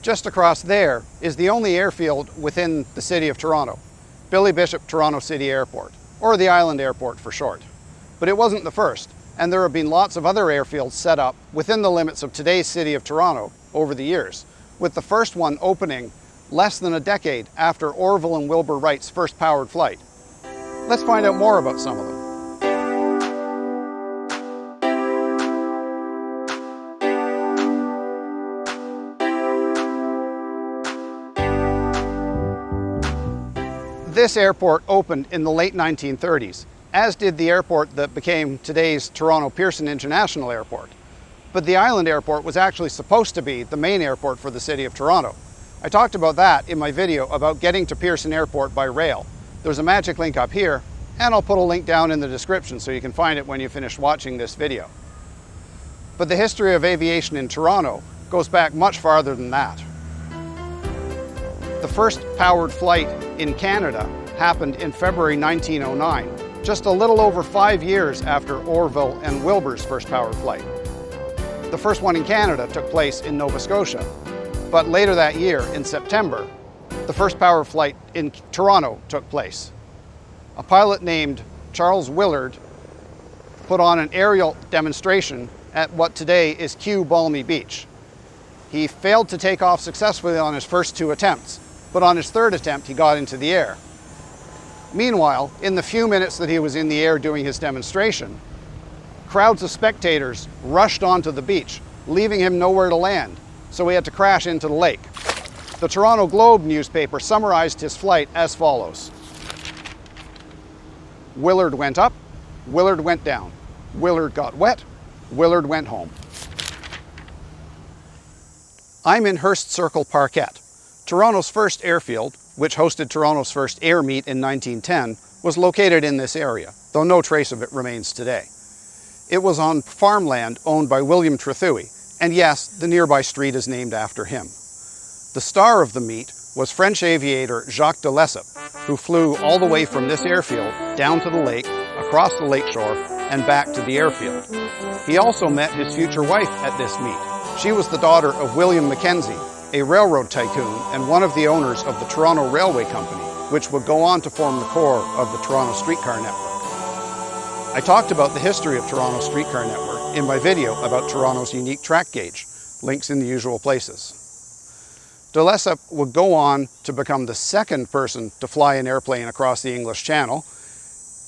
Just across there is the only airfield within the city of Toronto, Billy Bishop Toronto City Airport, or the Island Airport for short. But it wasn't the first, and there have been lots of other airfields set up within the limits of today's city of Toronto over the years, with the first one opening less than a decade after Orville and Wilbur Wright's first powered flight. Let's find out more about some of them. This airport opened in the late 1930s, as did the airport that became today's Toronto Pearson International Airport. But the Island Airport was actually supposed to be the main airport for the city of Toronto. I talked about that in my video about getting to Pearson Airport by rail. There's a magic link up here, and I'll put a link down in the description so you can find it when you finish watching this video. But the history of aviation in Toronto goes back much farther than that. The first powered flight in Canada happened in February 1909, just a little over 5 years after Orville and Wilbur's first powered flight. The first one in Canada took place in Nova Scotia, but later that year, in September, the first powered flight in Toronto took place. A pilot named Charles Willard put on an aerial demonstration at what today is Kew Balmy Beach. He failed to take off successfully on his first 2 attempts, but on his 3rd attempt he got into the air. Meanwhile, in the few minutes that he was in the air doing his demonstration, crowds of spectators rushed onto the beach, leaving him nowhere to land, so he had to crash into the lake. The Toronto Globe newspaper summarized his flight as follows. Willard went up, Willard went down. Willard got wet, Willard went home. I'm in Hearst Circle Parkette. Toronto's first airfield, which hosted Toronto's first air meet in 1910, was located in this area, though no trace of it remains today. It was on farmland owned by William Trethewey, and yes, the nearby street is named after him. The star of the meet was French aviator Jacques de Lesseps, who flew all the way from this airfield down to the lake, across the lakeshore, and back to the airfield. He also met his future wife at this meet. She was the daughter of William Mackenzie, a railroad tycoon and one of the owners of the Toronto Railway Company, which would go on to form the core of the Toronto streetcar network. I talked about the history of Toronto streetcar network in my video about Toronto's unique track gauge, links in the usual places. De Lesseps would go on to become the 2nd person to fly an airplane across the English Channel.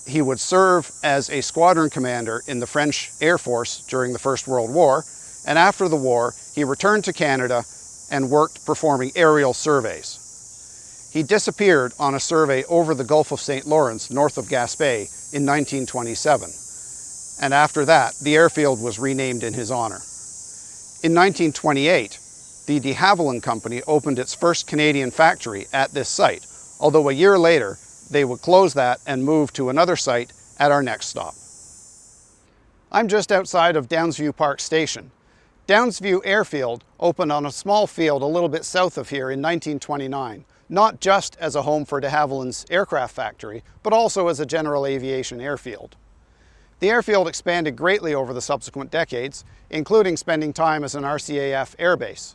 He would serve as a squadron commander in the French Air Force during the First World War, and after the war, he returned to Canada and worked performing aerial surveys. He disappeared on a survey over the Gulf of St. Lawrence, north of Gaspé, in 1927. And after that, the airfield was renamed in his honor. In 1928, the de Havilland Company opened its first Canadian factory at this site, although a year later, they would close that and move to another site at our next stop. I'm just outside of Downsview Park Station. Downsview Airfield opened on a small field a little bit south of here in 1929, not just as a home for de Havilland's aircraft factory, but also as a general aviation airfield. The airfield expanded greatly over the subsequent decades, including spending time as an RCAF airbase.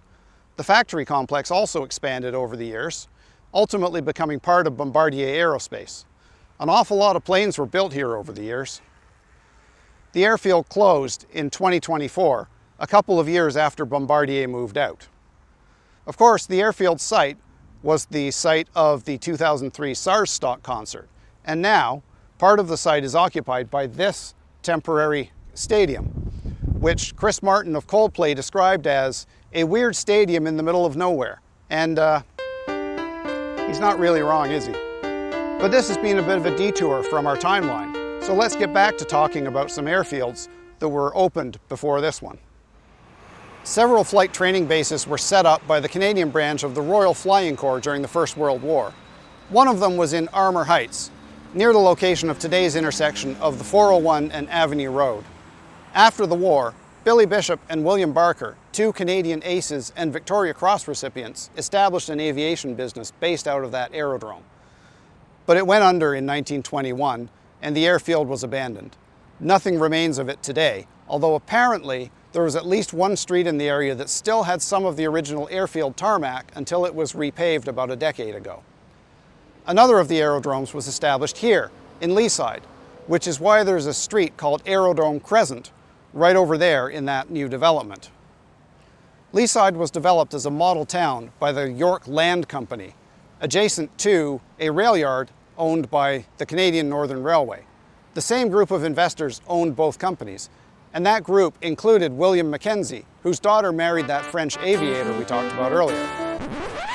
The factory complex also expanded over the years, ultimately becoming part of Bombardier Aerospace. An awful lot of planes were built here over the years. The airfield closed in 2024, a couple of years after Bombardier moved out. Of course, the airfield site was the site of the 2003 SARS stock concert, and now part of the site is occupied by this temporary stadium, which Chris Martin of Coldplay described as a weird stadium in the middle of nowhere. And he's not really wrong, is he? But this has been a bit of a detour from our timeline, so let's get back to talking about some airfields that were opened before this one. Several flight training bases were set up by the Canadian branch of the Royal Flying Corps during the First World War. One of them was in Armour Heights, near the location of today's intersection of the 401 and Avenue Road. After the war, Billy Bishop and William Barker, 2 Canadian aces and Victoria Cross recipients, established an aviation business based out of that aerodrome. But it went under in 1921 and the airfield was abandoned. Nothing remains of it today, although apparently there was at least one street in the area that still had some of the original airfield tarmac until it was repaved about a decade ago. Another of the aerodromes was established here in Leaside, which is why there's a street called Aerodrome Crescent right over there in that new development. Leaside was developed as a model town by the York Land Company, adjacent to a rail yard owned by the Canadian Northern Railway. The same group of investors owned both companies, and that group included William Mackenzie, whose daughter married that French aviator we talked about earlier.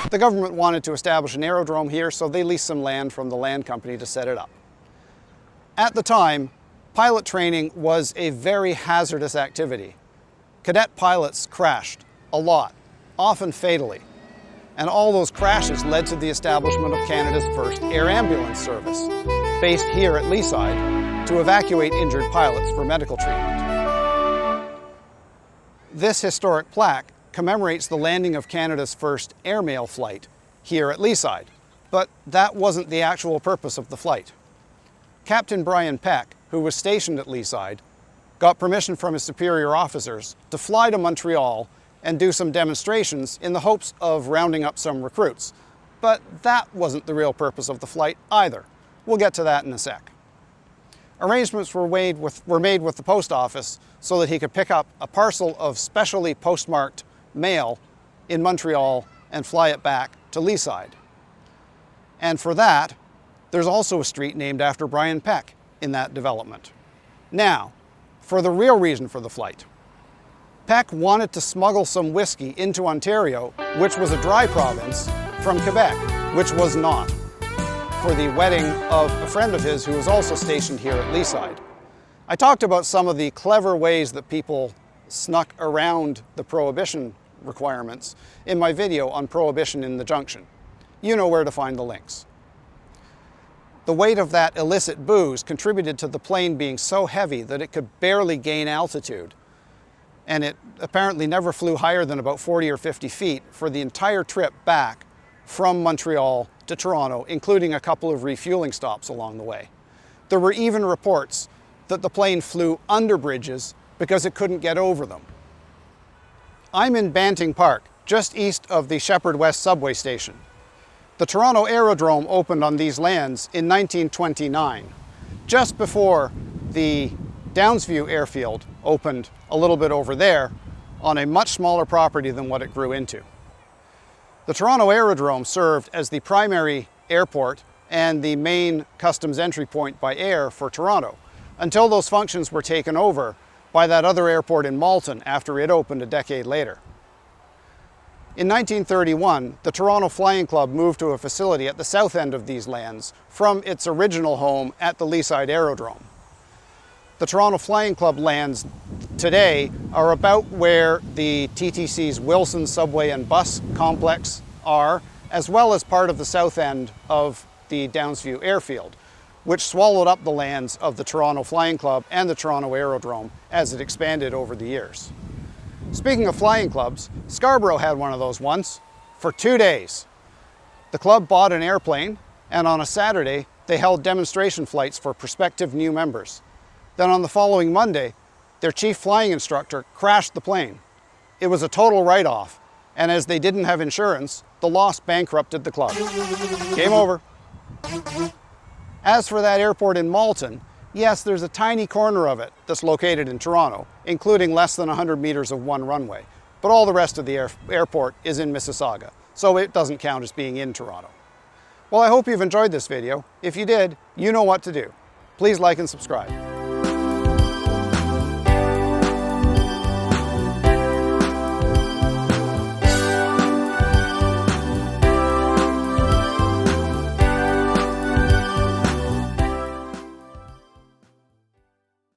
The government wanted to establish an aerodrome here, so they leased some land from the land company to set it up. At the time, pilot training was a very hazardous activity. Cadet pilots crashed a lot, often fatally, and all those crashes led to the establishment of Canada's first air ambulance service, based here at Leaside, to evacuate injured pilots for medical treatment. This historic plaque commemorates the landing of Canada's first airmail flight here at Leaside, but that wasn't the actual purpose of the flight. Captain Brian Peck, who was stationed at Leaside, got permission from his superior officers to fly to Montreal and do some demonstrations in the hopes of rounding up some recruits. But that wasn't the real purpose of the flight either. We'll get to that in a sec. Arrangements were made with the post office so that he could pick up a parcel of specially postmarked mail in Montreal and fly it back to Leaside. And for that, there's also a street named after Brian Peck in that development. Now, for the real reason for the flight. Peck wanted to smuggle some whiskey into Ontario, which was a dry province, from Quebec, which was not, for the wedding of a friend of his who was also stationed here at Leaside. I talked about some of the clever ways that people snuck around the prohibition requirements in my video on prohibition in the junction. You know where to find the links. The weight of that illicit booze contributed to the plane being so heavy that it could barely gain altitude, and it apparently never flew higher than about 40 or 50 feet for the entire trip back from Montreal to Toronto, including a couple of refueling stops along the way. There were even reports that the plane flew under bridges because it couldn't get over them. I'm in Banting Park, just east of the Shepherd West subway station. The Toronto Aerodrome opened on these lands in 1929, just before the Downsview Airfield opened a little bit over there on a much smaller property than what it grew into. The Toronto Aerodrome served as the primary airport and the main customs entry point by air for Toronto, until those functions were taken over by that other airport in Malton after it opened a decade later. In 1931, the Toronto Flying Club moved to a facility at the south end of these lands from its original home at the Leaside Aerodrome. The Toronto Flying Club lands today are about where the TTC's Wilson Subway and Bus Complex are, as well as part of the south end of the Downsview Airfield, which swallowed up the lands of the Toronto Flying Club and the Toronto Aerodrome as it expanded over the years. Speaking of flying clubs, Scarborough had one of those once for 2 days. The club bought an airplane, and on a Saturday, they held demonstration flights for prospective new members. Then on the following Monday, their chief flying instructor crashed the plane. It was a total write-off, and as they didn't have insurance, the loss bankrupted the club. Game over. As for that airport in Malton, yes, there's a tiny corner of it that's located in Toronto, including less than 100 meters of one runway, but all the rest of the airport is in Mississauga, so it doesn't count as being in Toronto. Well, I hope you've enjoyed this video. If you did, you know what to do. Please like and subscribe.